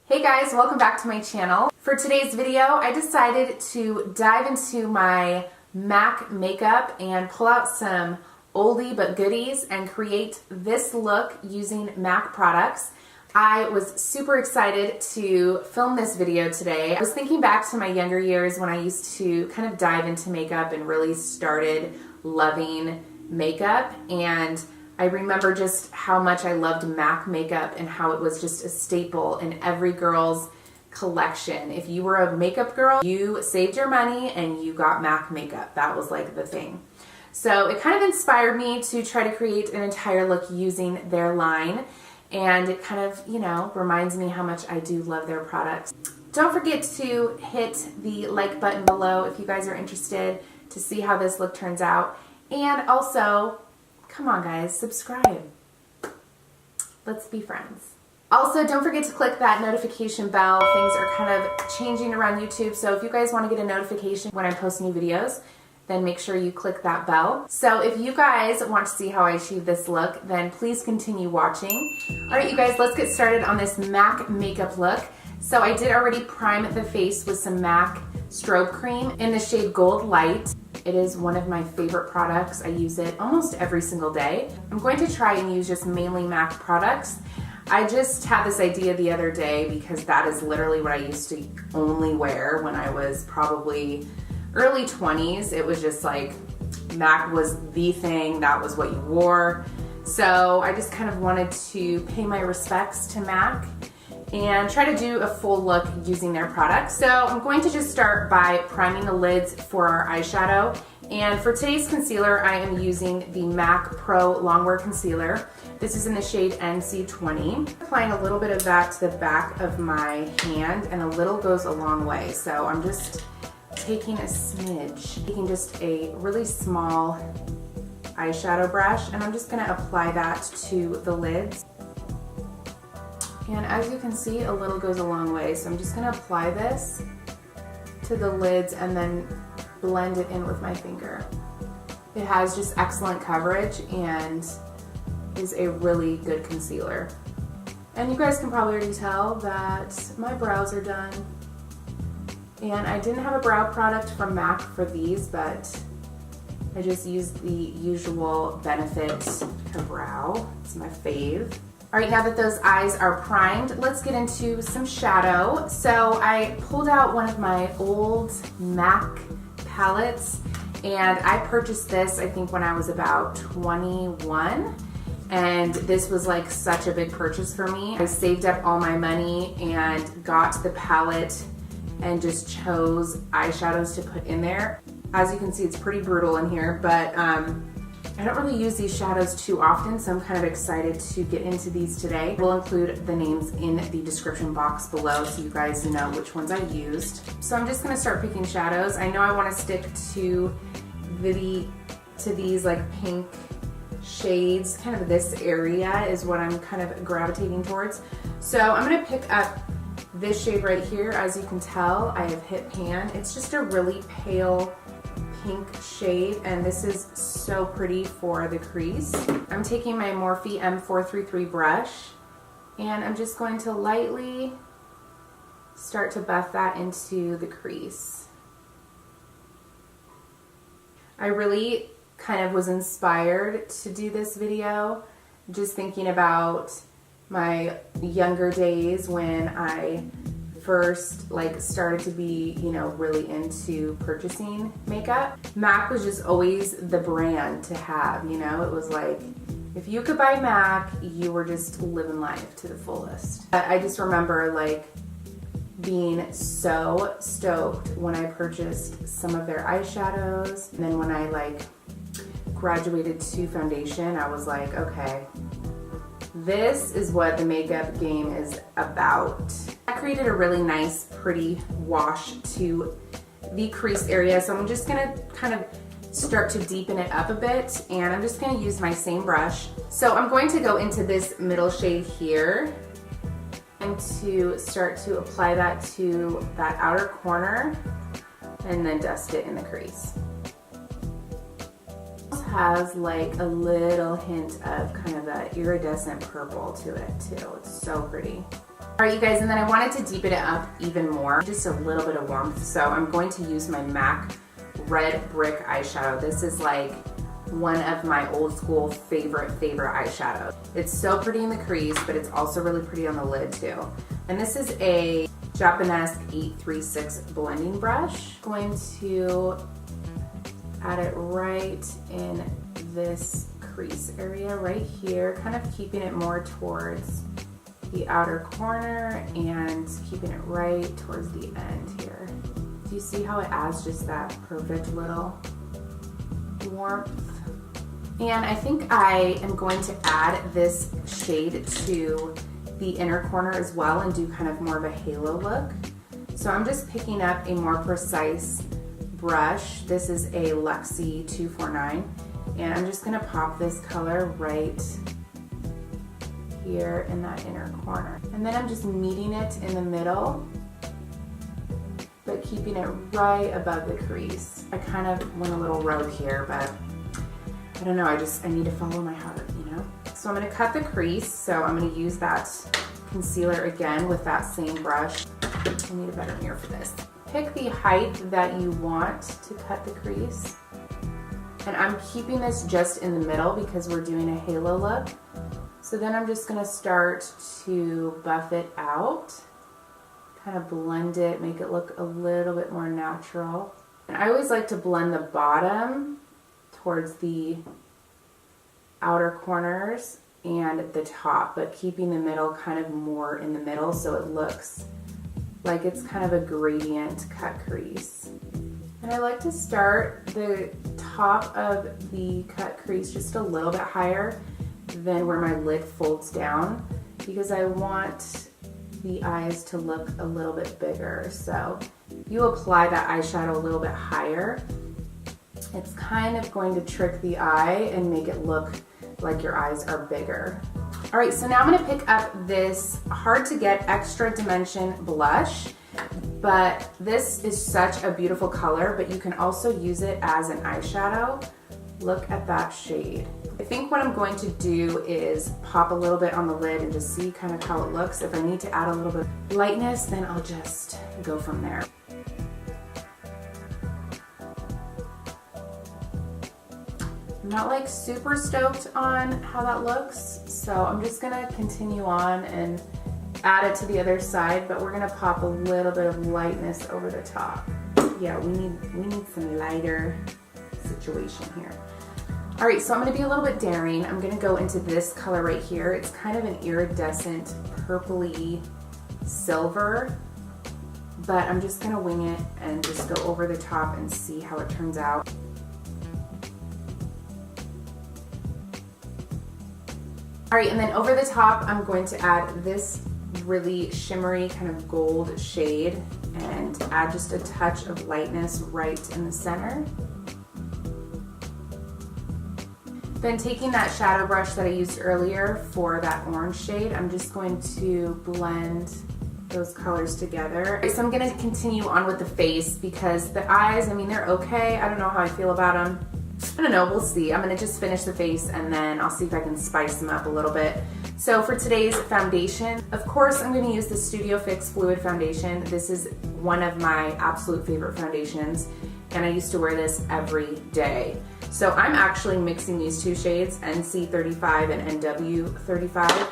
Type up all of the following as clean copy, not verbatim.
Hey guys, welcome back to my channel. For today's video, I decided to dive into my MAC makeup and pull out some oldie but goodies and create this look using MAC products. I was super excited to film this video today. I was thinking back to my younger years when I used to kind of dive into makeup and really started loving makeup, and I remember just how much I loved MAC makeup and how it was just a staple in every girl's collection. If you were a makeup girl, you saved your money and you got MAC makeup. That was like the thing. So it kind of inspired me to try to create an entire look using their line, and it kind of, you know, reminds me how much I do love their products. Don't forget to hit the like button below if you guys are interested to see how this look turns out. And also, come on guys, subscribe. Let's be friends. Also, don't forget to click that notification bell. Things are kind of changing around YouTube, so if you guys want to get a notification when I post new videos, then make sure you click that bell. So if you guys want to see how I achieve this look, then please continue watching. All right, you guys, let's get started on this MAC makeup look. So I did already prime the face with some MAC Strobe Cream in the shade Gold Light. It is one of my favorite products. I use it almost every single day. I'm going to try and use just mainly MAC products. I just had this idea the other day because that is literally what I used to only wear when I was probably early 20s. It was just like MAC was the thing, that was what you wore. So I just kind of wanted to pay my respects to MAC and try to do a full look using their products. So I'm going to just start by priming the lids for our eyeshadow. And for today's concealer, I am using the MAC Pro Longwear Concealer. This is in the shade NC20. Applying a little bit of that to the back of my hand, and a little goes a long way. So I'm just taking a smidge, taking just a really small eyeshadow brush, and I'm just gonna apply that to the lids. And as you can see, a little goes a long way. So I'm just gonna apply this to the lids and then blend it in with my finger. It has just excellent coverage and is a really good concealer. And you guys can probably already tell that my brows are done. And I didn't have a brow product from MAC for these, but I just used the usual Benefit Brow. It's my fave. All right, now that those eyes are primed, let's get into some shadow. So I pulled out one of my old MAC palettes, and I purchased this, I think, when I was about 21. And this was like such a big purchase for me. I saved up all my money and got the palette and just chose eyeshadows to put in there. As you can see, it's pretty brutal in here, but I don't really use these shadows too often, so I'm kind of excited to get into these today. We'll include the names in the description box below so you guys know which ones I used. So I'm just gonna start picking shadows. I know I wanna stick to these like pink shades. Kind of this area is what I'm kind of gravitating towards. So I'm gonna pick up this shade right here. As you can tell, I have hit pan. It's just a really pale pink shade, and this is so pretty for the crease. I'm taking my Morphe M433 brush, and I'm just going to lightly start to buff that into the crease. I really kind of was inspired to do this video just thinking about my younger days when I first started to be, you know, really into purchasing makeup. MAC was just always the brand to have, you know. It was like, if you could buy MAC, you were just living life to the fullest. I just remember like being so stoked when I purchased some of their eyeshadows, and then when I like graduated to foundation, I was like, okay, this is what the makeup game is about. I created a really nice, pretty wash to the crease area, so I'm just gonna kind of start to deepen it up a bit, and I'm just gonna use my same brush. So I'm going to go into this middle shade here and to start to apply that to that outer corner and then dust it in the crease. Has like a little hint of kind of that iridescent purple to it too. It's so pretty. All right, you guys, and then I wanted to deepen it up even more, just a little bit of warmth. So I'm going to use my MAC Red Brick eyeshadow. This is like one of my old school favorite eyeshadows. It's so pretty in the crease, but it's also really pretty on the lid too. And this is a Japanese 836 blending brush. I'm going to add it right in this crease area right here, kind of keeping it more towards the outer corner and keeping it right towards the end here. Do you see how it adds just that perfect little warmth? And I think I am going to add this shade to the inner corner as well and do kind of more of a halo look. So I'm just picking up a more precise brush. This is a Luxie 249, and I'm just gonna pop this color right here in that inner corner. And then I'm just meeting it in the middle, but keeping it right above the crease. I kind of went a little rogue here, but I don't know, I need to follow my heart, you know? So I'm gonna cut the crease, so I'm gonna use that concealer again with that same brush. I need a better mirror for this. Pick the height that you want to cut the crease. And I'm keeping this just in the middle because we're doing a halo look. So then I'm just gonna start to buff it out, kind of blend it, make it look a little bit more natural. And I always like to blend the bottom towards the outer corners and the top, but keeping the middle kind of more in the middle so it looks like it's kind of a gradient cut crease. And I like to start the top of the cut crease just a little bit higher than where my lid folds down because I want the eyes to look a little bit bigger. So you apply that eyeshadow a little bit higher. It's kind of going to trick the eye and make it look like your eyes are bigger. All right, so now I'm gonna pick up this hard to get extra dimension blush, but this is such a beautiful color, but you can also use it as an eyeshadow. Look at that shade. I think what I'm going to do is pop a little bit on the lid and just see kind of how it looks. If I need to add a little bit of lightness, then I'll just go from there. I'm not like super stoked on how that looks, so I'm just gonna continue on and add it to the other side, but we're gonna pop a little bit of lightness over the top. Yeah, we need some lighter situation here. All right, so I'm gonna be a little bit daring. I'm gonna go into this color right here. It's kind of an iridescent purpley silver, but I'm just gonna wing it and just go over the top and see how it turns out. All right, and then over the top, I'm going to add this really shimmery kind of gold shade and add just a touch of lightness right in the center. Then taking that shadow brush that I used earlier for that orange shade, I'm just going to blend those colors together. So I'm gonna continue on with the face because the eyes, I mean, they're okay. I don't know how I feel about them. I don't know, we'll see. I'm gonna just finish the face and then I'll see if I can spice them up a little bit. So for today's foundation, of course, I'm gonna use the Studio Fix Fluid Foundation. This is one of my absolute favorite foundations, and I used to wear this every day. So I'm actually mixing these two shades, NC35 and NW35,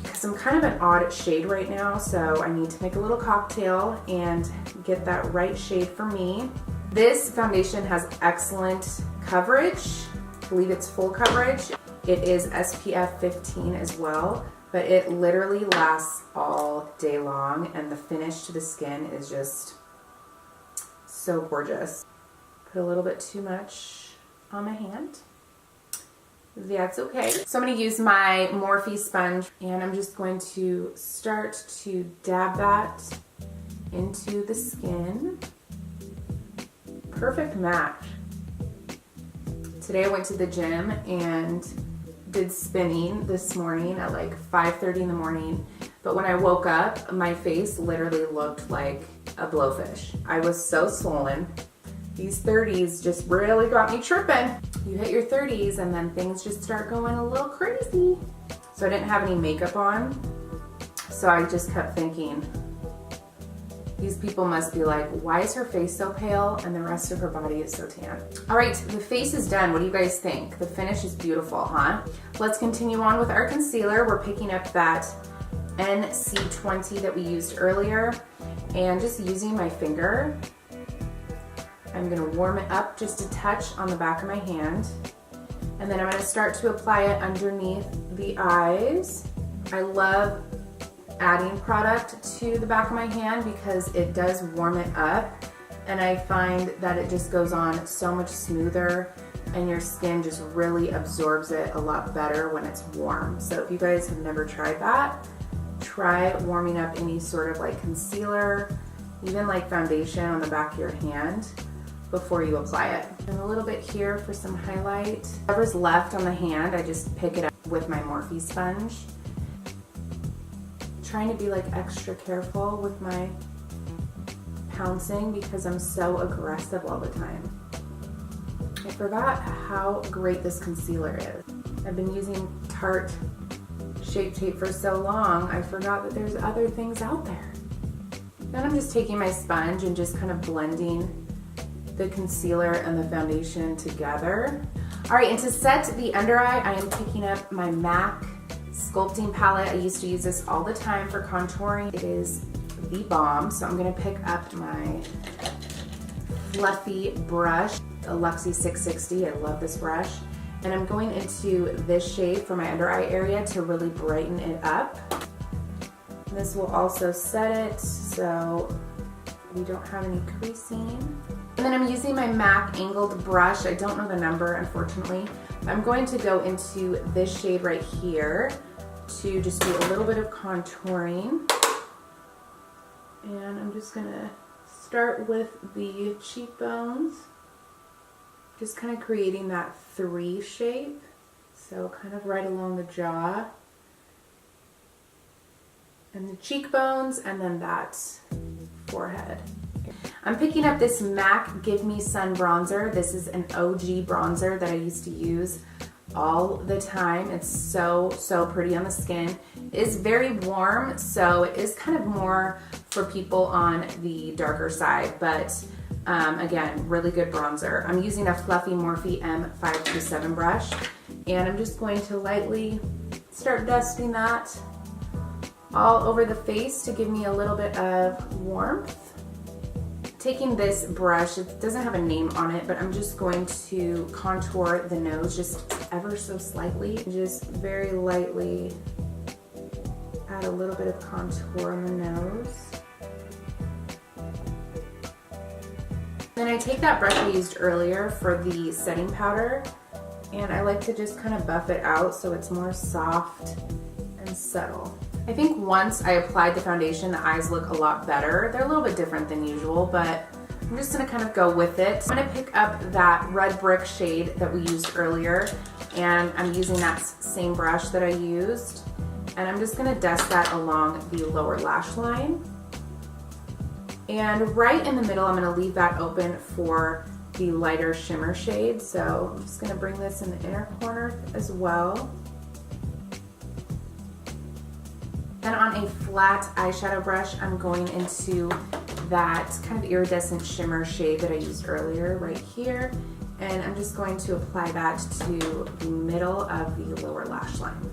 because I'm kind of an odd shade right now, so I need to make a little cocktail and get that right shade for me. This foundation has excellent coverage. I believe it's full coverage. It is SPF 15 as well, but it literally lasts all day long, and the finish to the skin is just so gorgeous. Put a little bit too much on my hand. That's okay. So I'm going to use my Morphe sponge, and I'm just going to start to dab that into the skin. Perfect match. Today I went to the gym and did spinning this morning at like 5:30 in the morning, but when I woke up, my face literally looked like a blowfish. I was so swollen. These 30s just really got me tripping. You hit your 30s and then things just start going a little crazy. So I didn't have any makeup on, So I just kept thinking, these people must be like, why is her face so pale and the rest of her body is so tan? All right, the face is done. What do you guys think? The finish is beautiful, huh? Let's continue on with our concealer. We're picking up that NC20 that we used earlier and just using my finger, I'm gonna warm it up just a touch on the back of my hand. And then I'm gonna start to apply it underneath the eyes. I love adding product to the back of my hand because it does warm it up, and I find that it just goes on so much smoother and your skin just really absorbs it a lot better when it's warm. So if you guys have never tried that, try warming up any sort of like concealer, even like foundation on the back of your hand before you apply it. And a little bit here for some highlight. Whatever's left on the hand, I just pick it up with my Morphe sponge. Trying to be like extra careful with my pouncing because I'm so aggressive all the time. I forgot how great this concealer is. I've been using Tarte Shape Tape for so long, I forgot that there's other things out there. Then I'm just taking my sponge and just kind of blending the concealer and the foundation together. All right, and to set the under eye, I am picking up my MAC sculpting palette. I used to use this all the time for contouring. It is the bomb. So I'm gonna pick up my fluffy brush, a Luxie 660. I love this brush. And I'm going into this shade for my under eye area to really brighten it up. And this will also set it so we don't have any creasing. And then I'm using my MAC angled brush. I don't know the number, unfortunately. I'm going to go into this shade right here to just do a little bit of contouring. And I'm just gonna start with the cheekbones, just kind of creating that 3 shape. So kind of right along the jaw and the cheekbones, and then that forehead. I'm picking up this MAC Give Me Sun bronzer. This is an OG bronzer that I used to use all the time. It's so pretty on the skin. It is very warm, so it is kind of more for people on the darker side, but again, really good bronzer. I'm using a fluffy Morphe M527 brush, and I'm just going to lightly start dusting that all over the face to give me a little bit of warmth. Taking this brush, it doesn't have a name on it, but I'm just going to contour the nose just ever so slightly. Just very lightly add a little bit of contour on the nose. Then I take that brush I used earlier for the setting powder, and I like to just kind of buff it out so it's more soft and subtle. I think once I applied the foundation, the eyes look a lot better. They're a little bit different than usual, but I'm just gonna kind of go with it. I'm gonna pick up that red brick shade that we used earlier, and I'm using that same brush that I used, and I'm just gonna dust that along the lower lash line. And right in the middle, I'm gonna leave that open for the lighter shimmer shade. So I'm just gonna bring this in the inner corner as well. Then on a flat eyeshadow brush, I'm going into that kind of iridescent shimmer shade that I used earlier right here. And I'm just going to apply that to the middle of the lower lash line.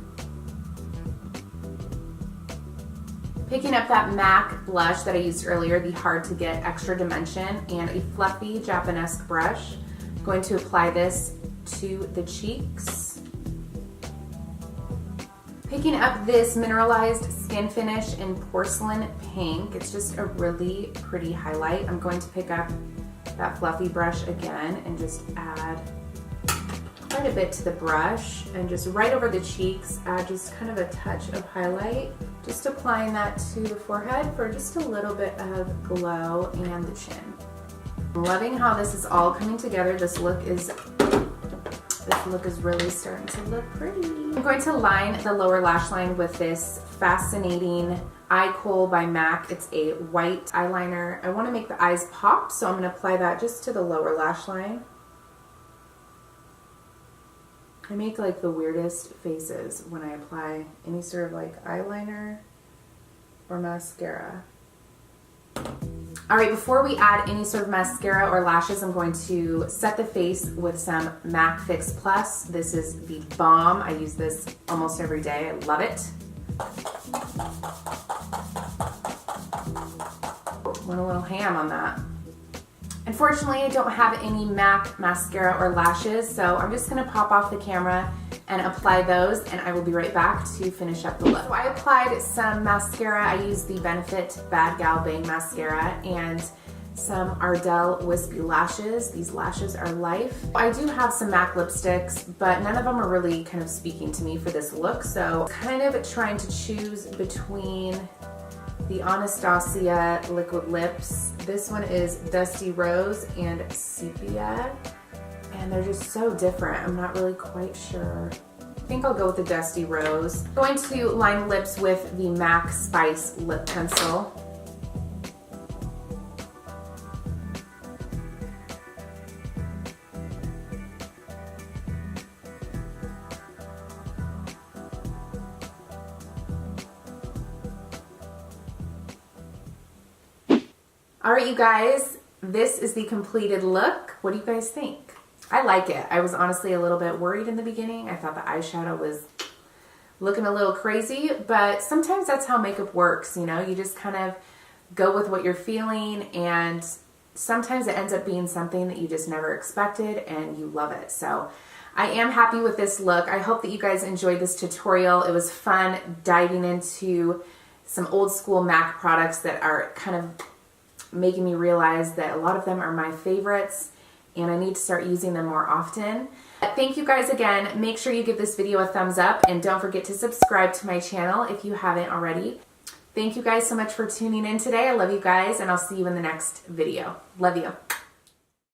Picking up that MAC blush that I used earlier, the Hard to Get Extra Dimension, and a fluffy Japanesque brush. I'm going to apply this to the cheeks. Picking up this Mineralized Skinfinish in Porcelain Pink. It's just a really pretty highlight. I'm going to pick up that fluffy brush again and just add quite a bit to the brush, and just right over the cheeks, add just kind of a touch of highlight. Just applying that to the forehead for just a little bit of glow, and the chin. I'm loving how this is all coming together. This look is really starting to look pretty. I'm going to line the lower lash line with this fascinating Eye Kohl by MAC. It's a white eyeliner. I want to make the eyes pop, so I'm going to apply that just to the lower lash line. I make like the weirdest faces when I apply any sort of like eyeliner. or mascara. All right, before we add any sort of mascara or lashes, I'm going to set the face with some MAC Fix Plus. This is the bomb. I use this almost every day. I love it. Went a little ham on that. Unfortunately, I don't have any MAC mascara or lashes, so I'm just gonna pop off the camera and apply those, and I will be right back to finish up the look. So I applied some mascara. I used the Benefit Bad Gal Bang Mascara and some Ardell Wispy Lashes. These lashes are life. I do have some MAC lipsticks, but none of them are really kind of speaking to me for this look, so kind of trying to choose between the Anastasia Liquid Lips. This one is Dusty Rose and Sepia, and they're just so different. I'm not really quite sure. I think I'll go with the Dusty Rose. I'm going to line lips with the MAC Spice Lip Pencil. All right, you guys, this is the completed look. What do you guys think? I like it. I was honestly a little bit worried in the beginning. I thought the eyeshadow was looking a little crazy, but sometimes that's how makeup works, you know? You just kind of go with what you're feeling, and sometimes it ends up being something that you just never expected and you love it. So I am happy with this look. I hope that you guys enjoyed this tutorial. It was fun diving into some old school MAC products that are kind of making me realize that a lot of them are my favorites and I need to start using them more often. Thank you guys again. Make sure you give this video a thumbs up and don't forget to subscribe to my channel if you haven't already. Thank you guys so much for tuning in today. I love you guys, and I'll see you in the next video. Love you.